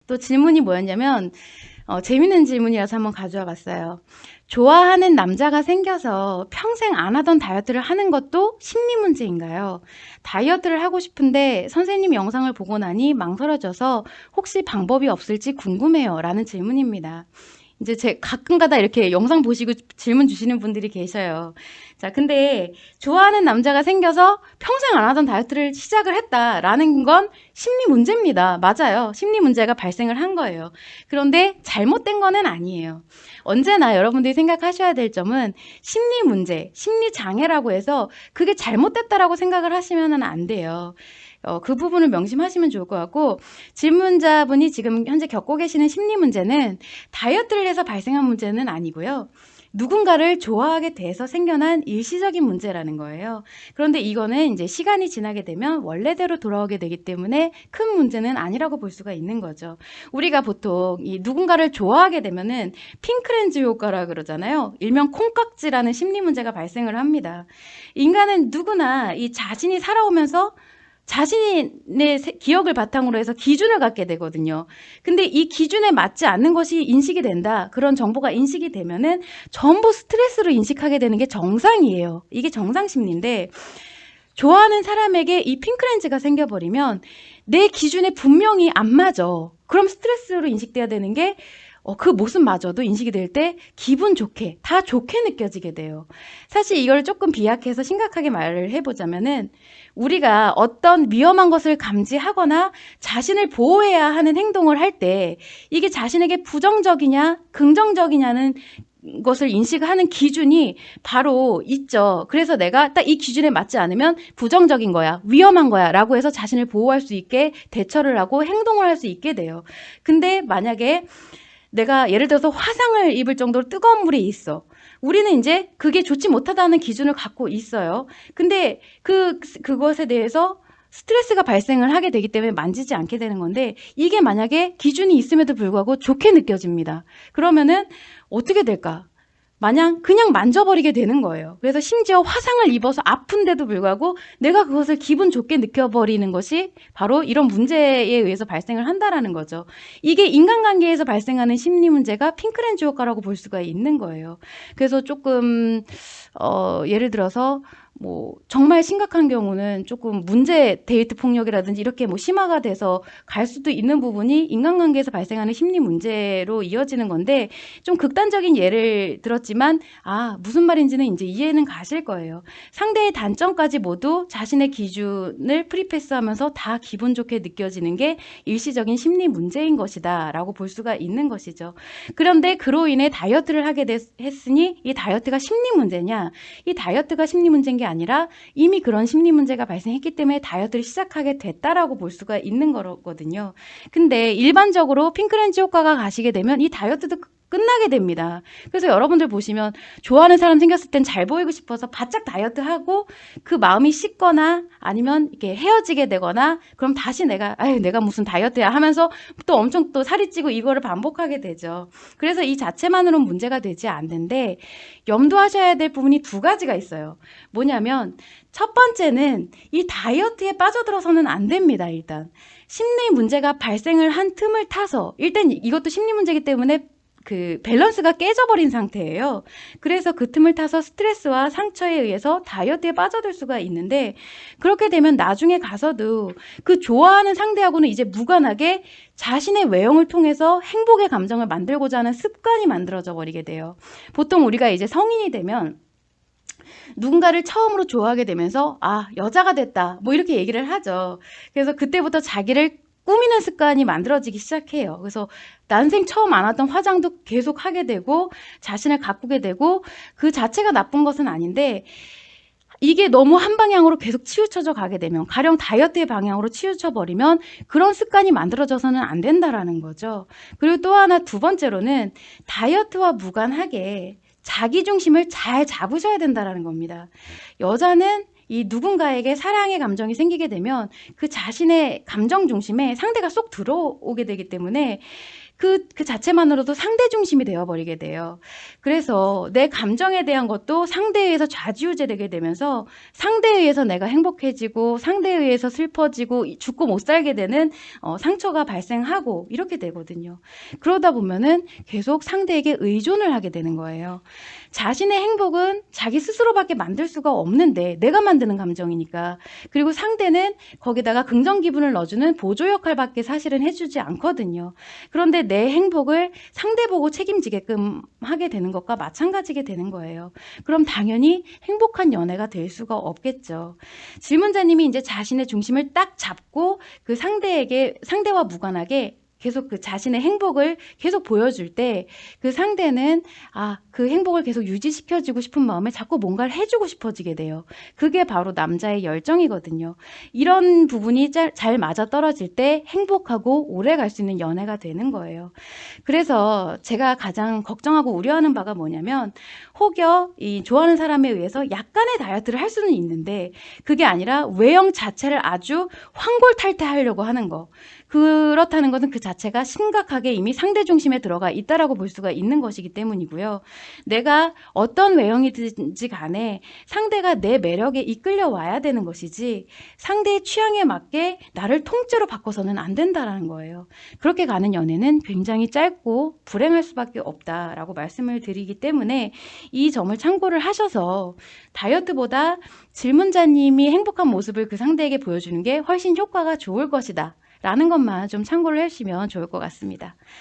또 질문이 뭐였냐면 재밌는 질문이라서 한번 가져와 봤어요. 좋아하는 남자가 생겨서 평생 안 하던 다이어트를 하는 것도 심리 문제인가요? 다이어트를 하고 싶은데 선생님 영상을 보고 나니 망설여져서 혹시 방법이 없을지 궁금해요. 라는 질문입니다. 이제 가끔가다 이렇게 영상 보시고 질문 주시는 분들이 계셔요. 자, 근데 좋아하는 남자가 생겨서 평생 안 하던 다이어트를 시작을 했다라는 건 심리 문제입니다. 맞아요. 심리 문제가 발생을 한 거예요. 그런데 잘못된 거는 아니에요. 언제나 여러분들이 생각하셔야 될 점은 심리 문제, 심리 장애라고 해서 그게 잘못됐다라고 생각을 하시면 안 돼요. 그 부분을 명심하시면 좋을 것 같고, 질문자분이 지금 현재 겪고 계시는 심리 문제는 다이어트를 해서 발생한 문제는 아니고요. 누군가를 좋아하게 돼서 생겨난 일시적인 문제라는 거예요. 그런데 이거는 이제 시간이 지나게 되면 원래대로 돌아오게 되기 때문에 큰 문제는 아니라고 볼 수가 있는 거죠. 우리가 보통 이 누군가를 좋아하게 되면은 핑크렌즈 효과라 그러잖아요. 일명 콩깍지라는 심리 문제가 발생을 합니다. 인간은 누구나 이 자신이 살아오면서 자신의 기억을 바탕으로 해서 기준을 갖게 되거든요. 근데 이 기준에 맞지 않는 것이 인식이 된다. 그런 정보가 인식이 되면은 전부 스트레스로 인식하게 되는 게 정상이에요. 이게 정상 심리인데, 좋아하는 사람에게 이 핑크렌즈가 생겨버리면 내 기준에 분명히 안 맞아. 그럼 스트레스로 인식돼야 되는 게 그 모습마저도 인식이 될 때 기분 좋게, 다 좋게 느껴지게 돼요. 사실 이걸 조금 비약해서 심각하게 말을 해보자면은 우리가 어떤 위험한 것을 감지하거나 자신을 보호해야 하는 행동을 할 때 이게 자신에게 부정적이냐, 긍정적이냐는 것을 인식하는 기준이 바로 있죠. 그래서 내가 딱 이 기준에 맞지 않으면 부정적인 거야, 위험한 거야 라고 해서 자신을 보호할 수 있게 대처를 하고 행동을 할 수 있게 돼요. 근데 만약에 내가 예를 들어서 화상을 입을 정도로 뜨거운 물에 있어. 우리는 이제 그게 좋지 못하다는 기준을 갖고 있어요. 근데 그것에 대해서 스트레스가 발생을 하게 되기 때문에 만지지 않게 되는 건데, 이게 만약에 기준이 있음에도 불구하고 좋게 느껴집니다. 그러면은 어떻게 될까? 마냥 그냥 만져버리게 되는 거예요. 그래서 심지어 화상을 입어서 아픈데도 불구하고 내가 그것을 기분 좋게 느껴버리는 것이 바로 이런 문제에 의해서 발생을 한다라는 거죠. 이게 인간관계에서 발생하는 심리 문제가 핑크렌즈 효과라고 볼 수가 있는 거예요. 그래서 조금 예를 들어서 뭐 정말 심각한 경우는 조금 문제 데이트 폭력이라든지 이렇게 뭐 심화가 돼서 갈 수도 있는 부분이 인간관계에서 발생하는 심리 문제로 이어지는 건데, 좀 극단적인 예를 들었지만 무슨 말인지는 이제 이해는 가실 거예요. 상대의 단점까지 모두 자신의 기준을 프리패스하면서 다 기분 좋게 느껴지는 게 일시적인 심리 문제인 것이다 라고 볼 수가 있는 것이죠. 그런데 그로 인해 다이어트를 하게 했으니 이 다이어트가 심리 문제냐? 이 다이어트가 심리 문제인 게 아니라 이미 그런 심리 문제가 발생했기 때문에 다이어트를 시작하게 됐다라고 볼 수가 있는 거거든요. 근데 일반적으로 핑크렌즈 효과가 가시게 되면 이 다이어트도 끝나게 됩니다. 그래서 여러분들 보시면 좋아하는 사람 생겼을 땐 잘 보이고 싶어서 바짝 다이어트하고 그 마음이 식거나 아니면 이렇게 헤어지게 되거나, 그럼 다시 내가 무슨 다이어트야 하면서 또 엄청 또 살이 찌고 이거를 반복하게 되죠. 그래서 이 자체만으로는 문제가 되지 않는데, 염두하셔야 될 부분이 두 가지가 있어요. 뭐냐면 첫 번째는 이 다이어트에 빠져들어서는 안 됩니다. 일단 심리 문제가 발생을 한 틈을 타서, 일단 이것도 심리 문제이기 때문에 그 밸런스가 깨져버린 상태예요. 그래서 그 틈을 타서 스트레스와 상처에 의해서 다이어트에 빠져들 수가 있는데, 그렇게 되면 나중에 가서도 그 좋아하는 상대하고는 이제 무관하게 자신의 외형을 통해서 행복의 감정을 만들고자 하는 습관이 만들어져 버리게 돼요. 보통 우리가 이제 성인이 되면 누군가를 처음으로 좋아하게 되면서 여자가 됐다 뭐 이렇게 얘기를 하죠. 그래서 그때부터 자기를 꾸미는 습관이 만들어지기 시작해요. 그래서 난생 처음 안 하던 화장도 계속 하게 되고 자신을 가꾸게 되고, 그 자체가 나쁜 것은 아닌데 이게 너무 한 방향으로 계속 치우쳐져 가게 되면, 가령 다이어트의 방향으로 치우쳐 버리면 그런 습관이 만들어져서는 안 된다라는 거죠. 그리고 또 하나, 두 번째로는 다이어트와 무관하게 자기 중심을 잘 잡으셔야 된다라는 겁니다. 여자는 이 누군가에게 사랑의 감정이 생기게 되면 그 자신의 감정 중심에 상대가 쏙 들어오게 되기 때문에 그 자체만으로도 상대 중심이 되어버리게 돼요. 그래서 내 감정에 대한 것도 상대에 의해서 좌지우지되게 되면서 상대에 의해서 내가 행복해지고 상대에 의해서 슬퍼지고 죽고 못 살게 되는 상처가 발생하고 이렇게 되거든요. 그러다 보면은 계속 상대에게 의존을 하게 되는 거예요. 자신의 행복은 자기 스스로밖에 만들 수가 없는데 내가 만드는 감정이니까. 그리고 상대는 거기다가 긍정 기분을 넣어주는 보조 역할밖에 사실은 해주지 않거든요. 그런데 내 행복을 상대 보고 책임지게끔 하게 되는 것과 마찬가지게 되는 거예요. 그럼 당연히 행복한 연애가 될 수가 없겠죠. 질문자님이 이제 자신의 중심을 딱 잡고 그 상대와 무관하게 계속 그 자신의 행복을 계속 보여줄 때 그 상대는 그 행복을 계속 유지시켜주고 싶은 마음에 자꾸 뭔가를 해주고 싶어지게 돼요. 그게 바로 남자의 열정이거든요. 이런 부분이 잘 맞아떨어질 때 행복하고 오래 갈 수 있는 연애가 되는 거예요. 그래서 제가 가장 걱정하고 우려하는 바가 뭐냐면 혹여 이 좋아하는 사람에 의해서 약간의 다이어트를 할 수는 있는데 그게 아니라 외형 자체를 아주 환골탈태하려고 하는 거. 그렇다는 것은 그 자체가 심각하게 이미 상대 중심에 들어가 있다라고 볼 수가 있는 것이기 때문이고요. 내가 어떤 외형이든지 간에 상대가 내 매력에 이끌려 와야 되는 것이지 상대의 취향에 맞게 나를 통째로 바꿔서는 안 된다라는 거예요. 그렇게 가는 연애는 굉장히 짧고 불행할 수밖에 없다라고 말씀을 드리기 때문에 이 점을 참고를 하셔서 다이어트보다 질문자님이 행복한 모습을 그 상대에게 보여주는 게 훨씬 효과가 좋을 것이다 라는 것만 좀 참고를 해주시면 좋을 것 같습니다.